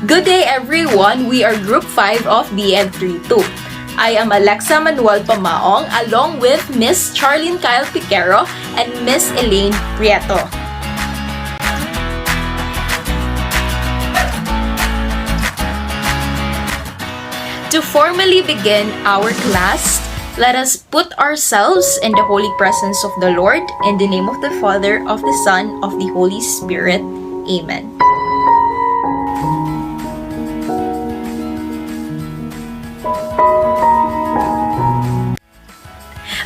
Good day everyone! We are Group 5 of BN32. I am Alexa Manuel Pamaong along with Miss Charlene Kyle Piquero and Miss Elaine Prieto. To formally begin our class, let us put ourselves in the holy presence of the Lord in the name of the Father, of the Son, of the Holy Spirit. Amen.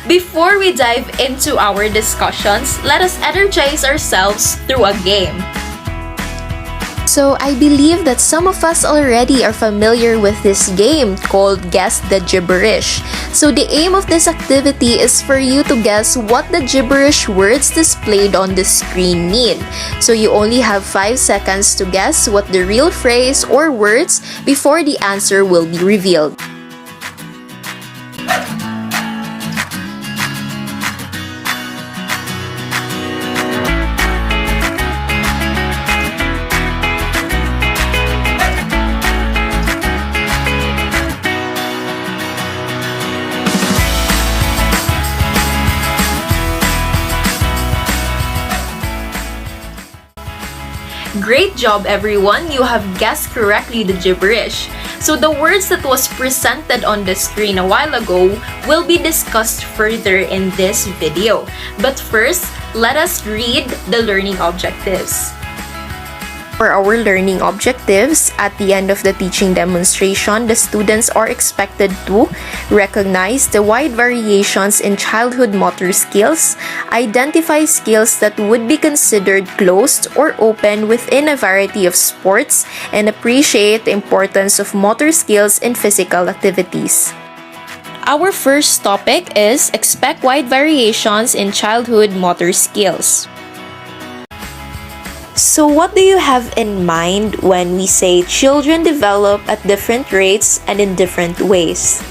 Before we dive into our discussions, let us energize ourselves through a game. So I believe that some of us already are familiar with this game called Guess the Gibberish. So the aim of this activity is for you to guess what the gibberish words displayed on the screen mean. So you only have 5 seconds to guess what the real phrase or words before the answer will be revealed. Great job everyone! You have guessed correctly the gibberish. So the words that was presented on the screen a while ago will be discussed further in this video. But first, let us read the learning objectives. For our learning objectives, at the end of the teaching demonstration, the students are expected to recognize the wide variations in childhood motor skills, identify skills that would be considered closed or open within a variety of sports, and appreciate the importance of motor skills in physical activities. Our first topic is expect wide variations in childhood motor skills. So what do you have in mind when we say children develop at different rates and in different ways?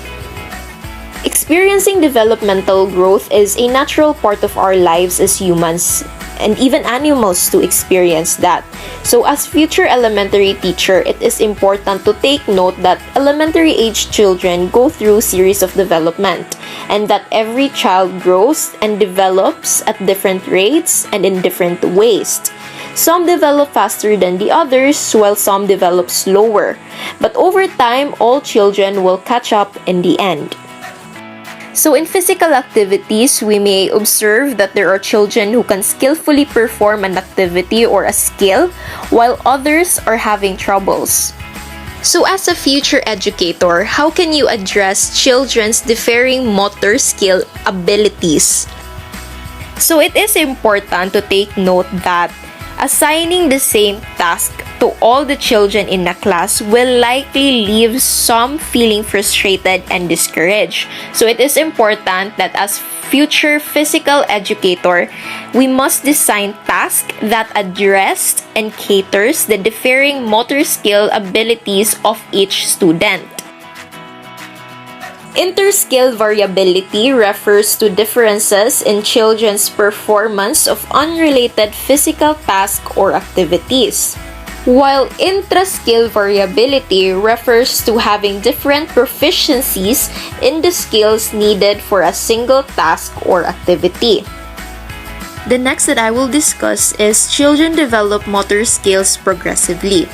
Experiencing developmental growth is a natural part of our lives as humans and even animals to experience that. So as future elementary teacher, it is important to take note that elementary age children go through series of development and that every child grows and develops at different rates and in different ways. Some develop faster than the others, while some develop slower. But over time, all children will catch up in the end. So in physical activities, we may observe that there are children who can skillfully perform an activity or a skill, while others are having troubles. So as a future educator, how can you address children's differing motor skill abilities? So it is important to take note that assigning the same task to all the children in the class will likely leave some feeling frustrated and discouraged. So it is important that as future physical educator, we must design tasks that address and caters the differing motor skill abilities of each student. Interskill variability refers to differences in children's performance of unrelated physical tasks or activities, while intraskill variability refers to having different proficiencies in the skills needed for a single task or activity. The next that I will discuss is children develop motor skills progressively.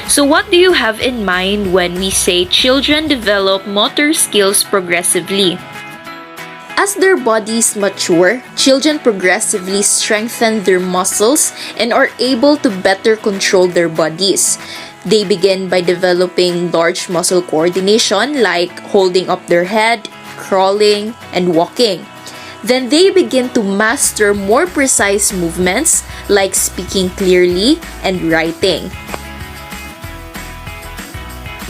So what do you have in mind when we say children develop motor skills progressively? As their bodies mature, children progressively strengthen their muscles and are able to better control their bodies. They begin by developing large muscle coordination like holding up their head, crawling, and walking. Then they begin to master more precise movements like speaking clearly and writing.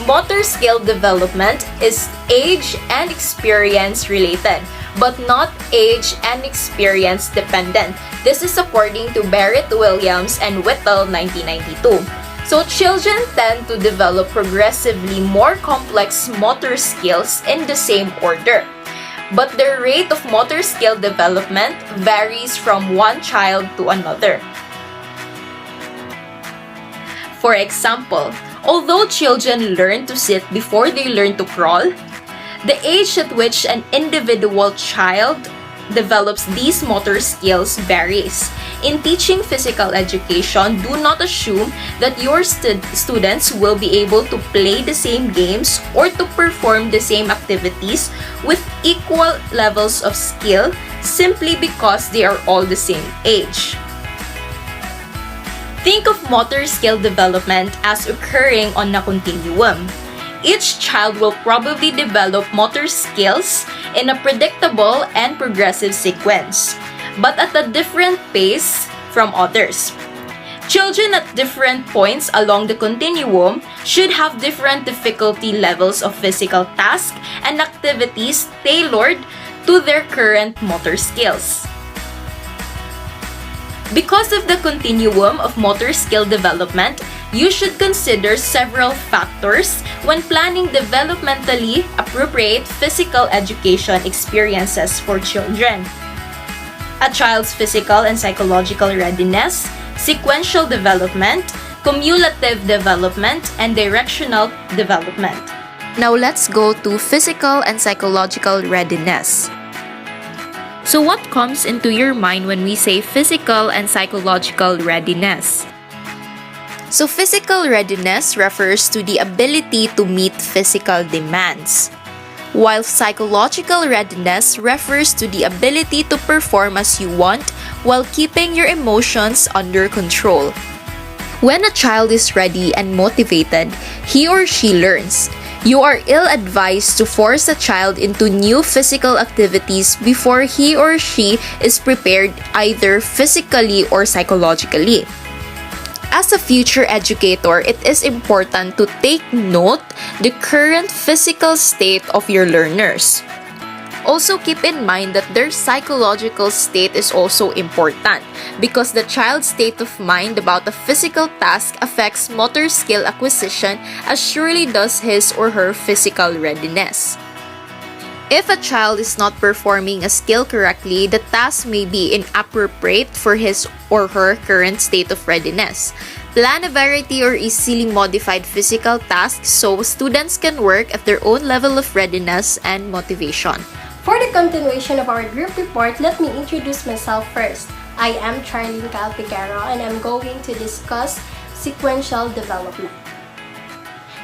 Motor skill development is age and experience related, but not age and experience dependent. This is according to Barrett Williams and Whittle 1992. So children tend to develop progressively more complex motor skills in the same order. But the rate of motor skill development varies from one child to another. For example, Although children learn to sit before they learn to crawl, the age at which an individual child develops these motor skills varies. In teaching physical education, do not assume that your students will be able to play the same games or to perform the same activities with equal levels of skill simply because they are all the same age. Think of motor skill development as occurring on a continuum. Each child will probably develop motor skills in a predictable and progressive sequence, but at a different pace from others. Children at different points along the continuum should have different difficulty levels of physical tasks and activities tailored to their current motor skills. Because of the continuum of motor skill development, you should consider several factors when planning developmentally appropriate physical education experiences for children. A child's physical and psychological readiness, sequential development, cumulative development, and directional development. Now let's go to physical and psychological readiness. So what comes into your mind when we say physical and psychological readiness? So physical readiness refers to the ability to meet physical demands, while psychological readiness refers to the ability to perform as you want while keeping your emotions under control. When a child is ready and motivated, he or she learns. You are ill-advised to force a child into new physical activities before he or she is prepared either physically or psychologically. As a future educator, it is important to take note the current physical state of your learners. Also keep in mind that their psychological state is also important because the child's state of mind about a physical task affects motor skill acquisition as surely does his or her physical readiness. If a child is not performing a skill correctly, the task may be inappropriate for his or her current state of readiness. Plan a variety or easily modified physical tasks so students can work at their own level of readiness and motivation. For the continuation of our group report, let me introduce myself first. I am Charlene Calpiguero and I'm going to discuss sequential development.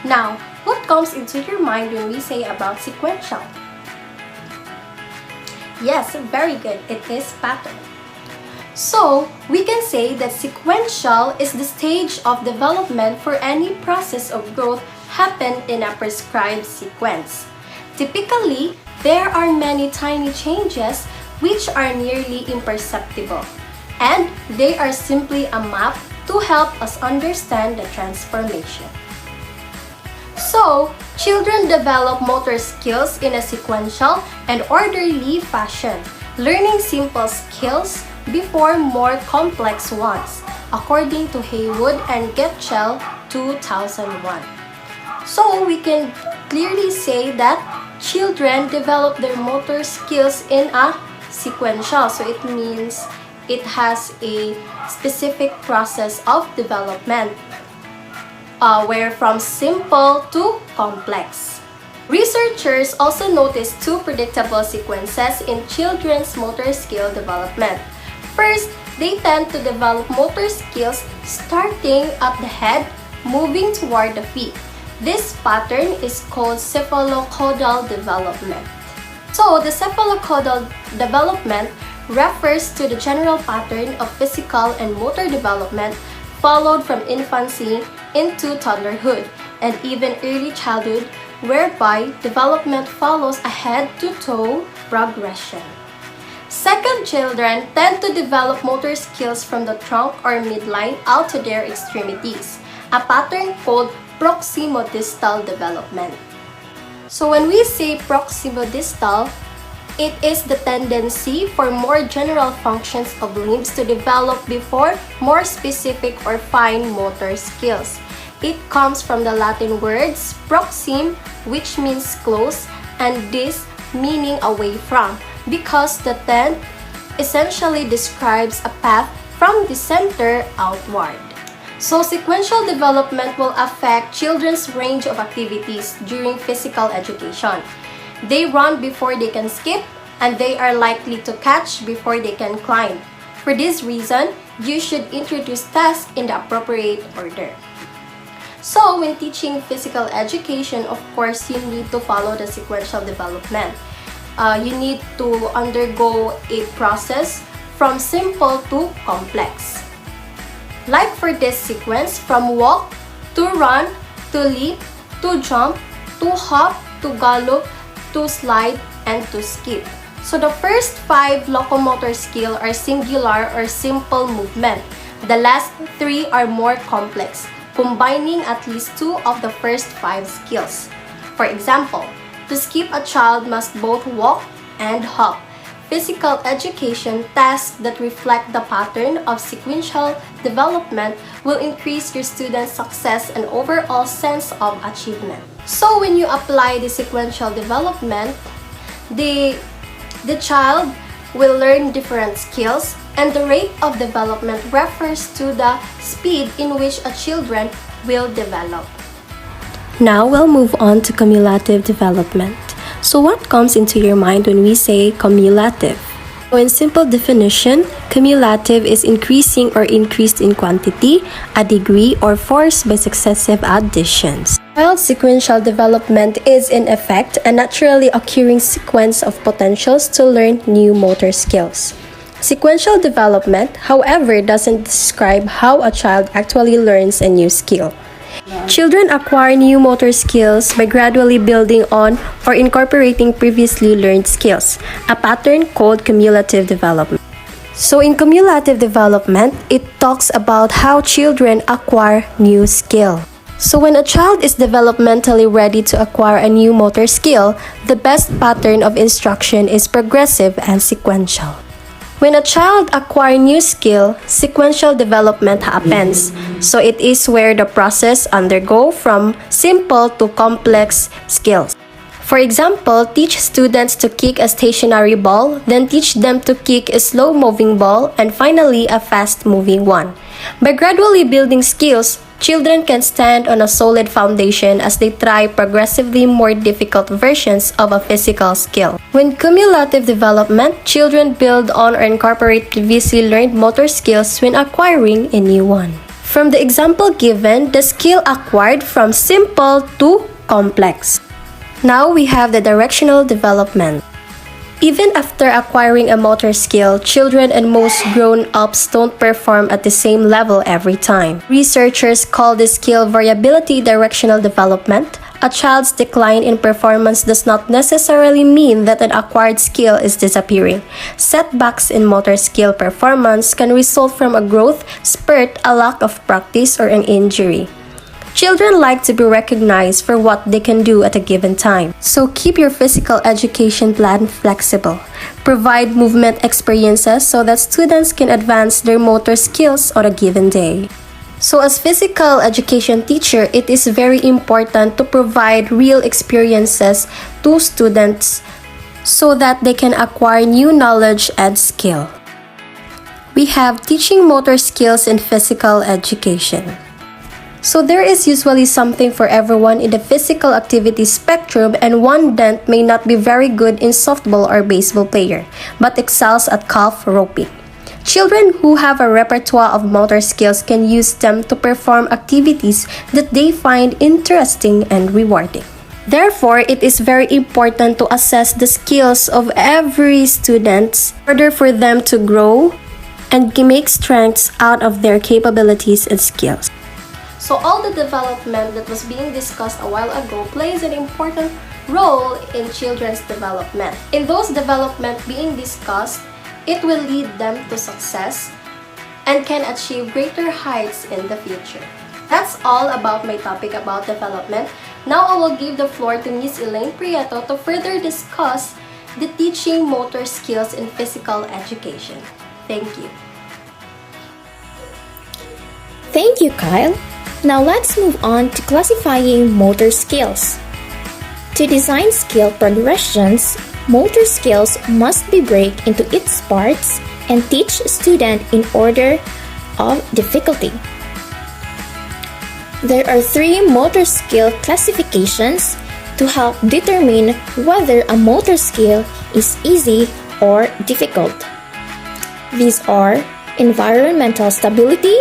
Now, what comes into your mind when we say about sequential? Yes, very good. It is pattern. So, we can say that sequential is the stage of development for any process of growth happen in a prescribed sequence. Typically, there are many tiny changes which are nearly imperceptible, and they are simply a map to help us understand the transformation. So, children develop motor skills in a sequential and orderly fashion, learning simple skills before more complex ones, according to Haywood and Getchell 2001. So, we can clearly say that children develop their motor skills in a sequential. So it means it has a specific process of development where from simple to complex. Researchers also noticed two predictable sequences in children's motor skill development. First, they tend to develop motor skills starting at the head, moving toward the feet. This pattern is called cephalocaudal development. So, the cephalocaudal development refers to the general pattern of physical and motor development followed from infancy into toddlerhood and even early childhood, whereby development follows a head-to-toe progression. Second, children tend to develop motor skills from the trunk or midline out to their extremities, a pattern called proximodistal development. So when we say proximodistal, it is the tendency for more general functions of limbs to develop before more specific or fine motor skills. It comes from the Latin words proxim, which means close, and dis, meaning away from, because the tense essentially describes a path from the center outward. So sequential development will affect children's range of activities during physical education. They run before they can skip, and they are likely to catch before they can climb. For this reason, you should introduce tasks in the appropriate order. So, when teaching physical education, of course, you need to follow the sequential development. You need to undergo a process from simple to complex. Like for this sequence, from walk to run to leap to jump to hop to gallop to slide and to skip. So the first 5 locomotor skills are singular or simple movement. The last 3 are more complex, combining at least 2 of the first 5 skills. For example, to skip, a child must both walk and hop. Physical education tasks that reflect the pattern of sequential development will increase your students' success and overall sense of achievement. So when you apply the sequential development, the child will learn different skills, and the rate of development refers to the speed in which a children will develop. Now we'll move on to cumulative development. So what comes into your mind when we say cumulative? So in simple definition, cumulative is increasing or increased in quantity, a degree, or force by successive additions. While sequential development is in effect a naturally occurring sequence of potentials to learn new motor skills. Sequential development, however, doesn't describe how a child actually learns a new skill. Children acquire new motor skills by gradually building on or incorporating previously learned skills, a pattern called cumulative development. So in cumulative development, it talks about how children acquire new skill. So when a child is developmentally ready to acquire a new motor skill, the best pattern of instruction is progressive and sequential. When a child acquires new skill, sequential development happens. So it is where the process undergo from simple to complex skills. For example, teach students to kick a stationary ball, then teach them to kick a slow-moving ball, and finally a fast-moving one. By gradually building skills, children can stand on a solid foundation as they try progressively more difficult versions of a physical skill. When cumulative development, children build on or incorporate previously learned motor skills when acquiring a new one. From the example given, the skill acquired from simple to complex. Now we have the directional development. Even after acquiring a motor skill, children and most grown-ups don't perform at the same level every time. Researchers call this skill variability directional development. A child's decline in performance does not necessarily mean that an acquired skill is disappearing. Setbacks in motor skill performance can result from a growth spurt, a lack of practice, or an injury. Children like to be recognized for what they can do at a given time. So keep your physical education plan flexible. Provide movement experiences so that students can advance their motor skills on a given day. So as physical education teacher, it is very important to provide real experiences to students so that they can acquire new knowledge and skill. We have teaching motor skills in physical education. So there is usually something for everyone in the physical activity spectrum, and one dent may not be very good in softball or baseball player, but excels at calf roping. Children who have a repertoire of motor skills can use them to perform activities that they find interesting and rewarding. Therefore, it is very important to assess the skills of every student in order for them to grow and make strengths out of their capabilities and skills. So all the development that was being discussed a while ago plays an important role in children's development. In those development being discussed, it will lead them to success and can achieve greater heights in the future. That's all about my topic about development. Now I will give the floor to Ms. Elaine Prieto to further discuss the teaching motor skills in physical education. Thank you. Thank you, Kyle. Now let's move on to classifying motor skills. To design skill progressions, motor skills must be broken into its parts and teach student in order of difficulty. There are three motor skill classifications to help determine whether a motor skill is easy or difficult. These are environmental stability,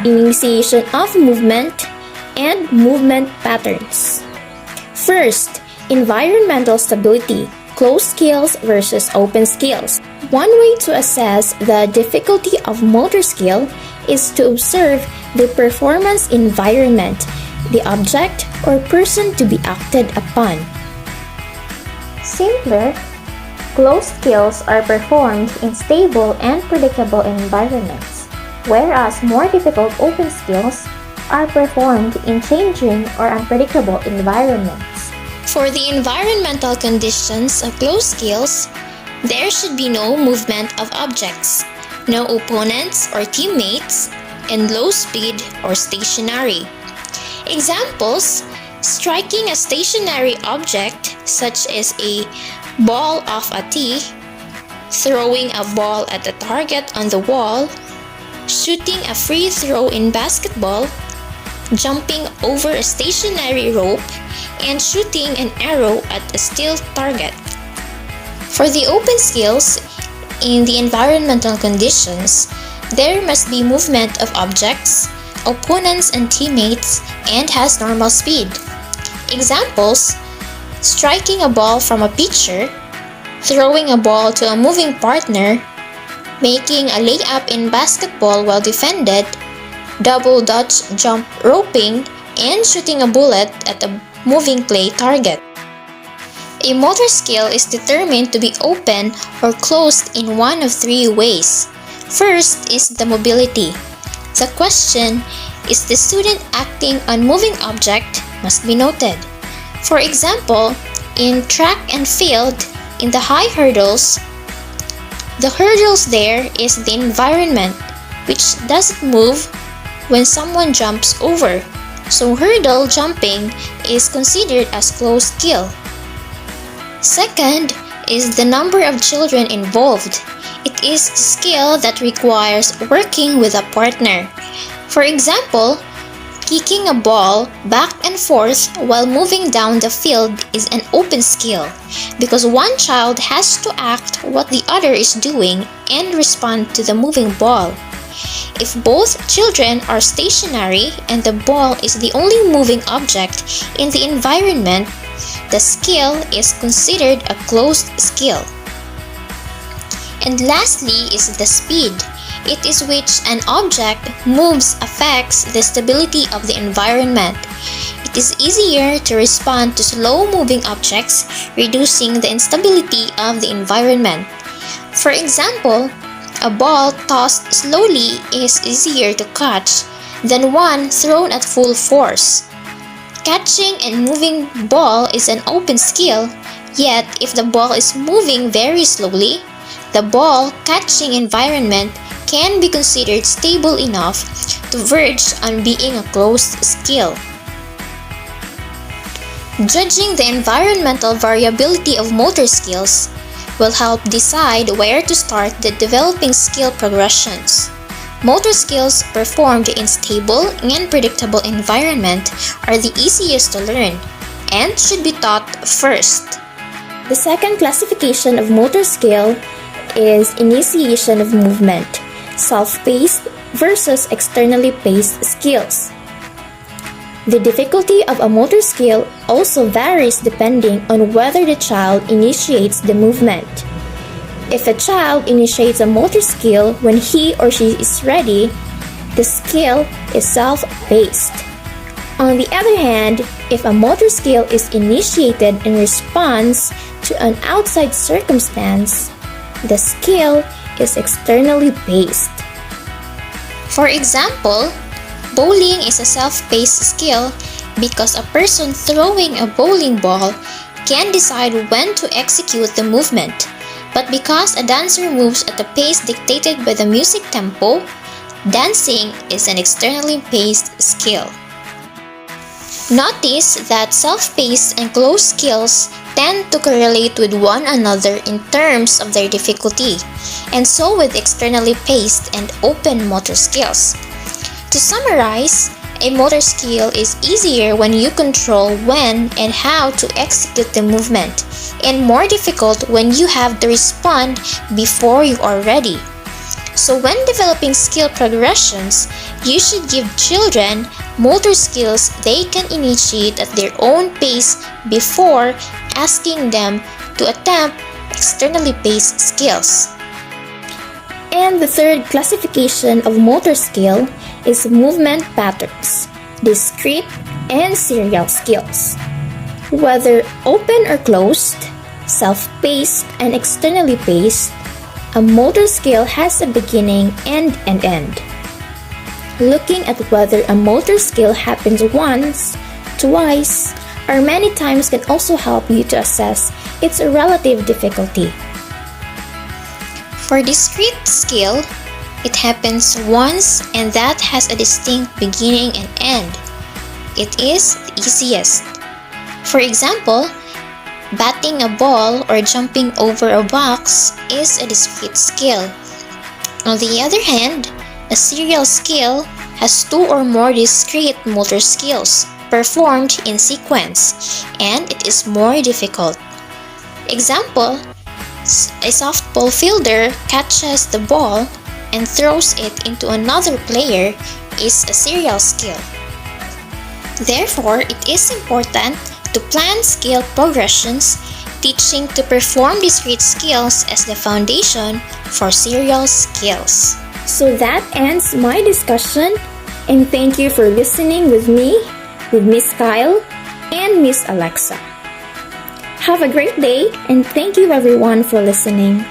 initiation of movement, and movement patterns. First, environmental stability, closed skills versus open skills. One way to assess the difficulty of motor skill is to observe the performance environment, the object or person to be acted upon. Simpler, closed skills are performed in stable and predictable environments, whereas more difficult open skills are performed in changing or unpredictable environments. For the environmental conditions of closed skills, there should be no movement of objects, no opponents or teammates, and low speed or stationary. Examples: striking a stationary object such as a ball off a tee, throwing a ball at a target on the wall, shooting a free throw in basketball, jumping over a stationary rope, and shooting an arrow at a still target. For the open skills, in the environmental conditions, there must be movement of objects, opponents and teammates, and has normal speed. Examples: striking a ball from a pitcher, throwing a ball to a moving partner, making a layup in basketball while defended, double dutch jump roping, and shooting a bullet at a moving play target. A motor skill is determined to be open or closed in one of three ways. First is the mobility. The question, is the student acting on moving object, must be noted. For example, in track and field, in the high hurdles, the hurdles there is the environment, which doesn't move when someone jumps over. So hurdle jumping is considered as closed skill. Second is the number of children involved. It is a skill that requires working with a partner. For example, kicking a ball back and forth while moving down the field is an open skill because one child has to act what the other is doing and respond to the moving ball. If both children are stationary and the ball is the only moving object in the environment, the skill is considered a closed skill. And lastly is the speed. It is which an object moves affects the stability of the environment. It is easier to respond to slow-moving objects, reducing the instability of the environment. For example, a ball tossed slowly is easier to catch than one thrown at full force. Catching and moving ball is an open skill, yet if the ball is moving very slowly, the ball catching environment can be considered stable enough to verge on being a closed skill. Judging the environmental variability of motor skills will help decide where to start the developing skill progressions. Motor skills performed in stable and predictable environment are the easiest to learn and should be taught first. The second classification of motor skill is initiation of movement, self-paced versus externally paced skills. The difficulty of a motor skill also varies depending on whether the child initiates the movement. If a child initiates a motor skill when he or she is ready, the skill is self-paced. On the other hand, if a motor skill is initiated in response to an outside circumstance, the skill is externally paced. For example, bowling is a self-paced skill because a person throwing a bowling ball can decide when to execute the movement. But because a dancer moves at a pace dictated by the music tempo, dancing is an externally paced skill. Notice that self-paced and closed skills tend to correlate with one another in terms of their difficulty, and so with externally paced and open motor skills. To summarize, A motor skill is easier when you control when and how to execute the movement, and more difficult when you have to respond before you are ready. So when developing skill progressions, you should give children motor skills they can initiate at their own pace before asking them to attempt externally paced skills. And the third classification of motor skill is movement patterns, discrete and serial skills. Whether open or closed, self-paced and externally paced, a motor skill has a beginning and an end. Looking at whether a motor skill happens once, twice, or many times can also help you to assess its relative difficulty. For discrete skill, it happens once and that has a distinct beginning and end. It is the easiest. For example, batting a ball or jumping over a box is a discrete skill. On the other hand, a serial skill has two or more discrete motor skills performed in sequence, and it is more difficult. Example, a softball fielder catches the ball and throws it into another player is a serial skill. Therefore, it is important to plan skill progressions, teaching to perform discrete skills as the foundation for serial skills. So that ends my discussion, and thank you for listening with me, with Miss Kyle and Miss Alexa. Have a great day, and thank you everyone for listening.